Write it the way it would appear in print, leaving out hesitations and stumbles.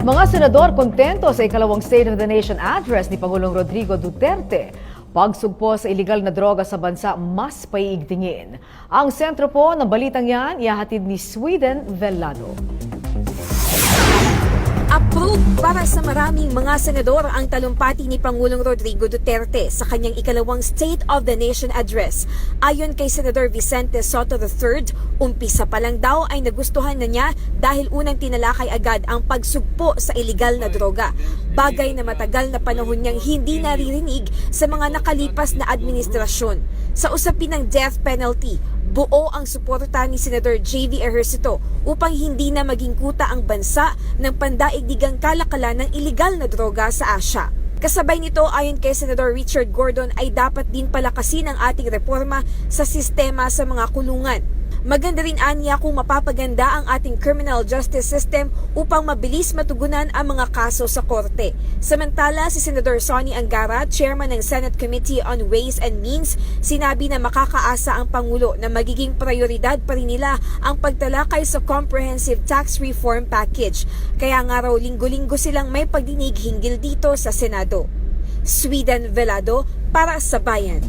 Mga senador kontento sa ikalawang State of the Nation address ni Pangulong Rodrigo Duterte. Pagsugpo sa iligal na droga sa bansa mas paiigtingin. Ang sentro po ng balitang yan ihahatid ni Sweden Velado. Approved para sa maraming mga senador ang talumpati ni Pangulong Rodrigo Duterte sa kanyang ikalawang State of the Nation address. Ayon kay Senador Vicente Soto III, umpisa pa lang daw ay nagustuhan na niya dahil unang tinalakay agad ang pagsugpo sa iligal na droga. Bagay na matagal na panahon niyang hindi naririnig sa mga nakalipas na administrasyon. Sa usapin ng death penalty, buo ang suporta ni Senador J.V. Ejercito upang hindi na maging kuta ang bansa ng pandaigdigang kalakalan ng iligal na droga sa Asia. Kasabay nito, ayon kay Senador Richard Gordon, ay dapat din palakasin ang ating reforma sa sistema sa mga kulungan. Maganda rin aniya kung mapapaganda ang ating criminal justice system upang mabilis matugunan ang mga kaso sa korte. Samantala, si Senador Sonny Angara, chairman ng Senate Committee on Ways and Means, sinabi na makakaasa ang Pangulo na magiging prioridad pa rin nila ang pagtalakay sa Comprehensive Tax Reform Package. Kaya nga raw linggo-linggo silang may pagdinig hinggil dito sa Senado. Sweden Velado para sa Bayan.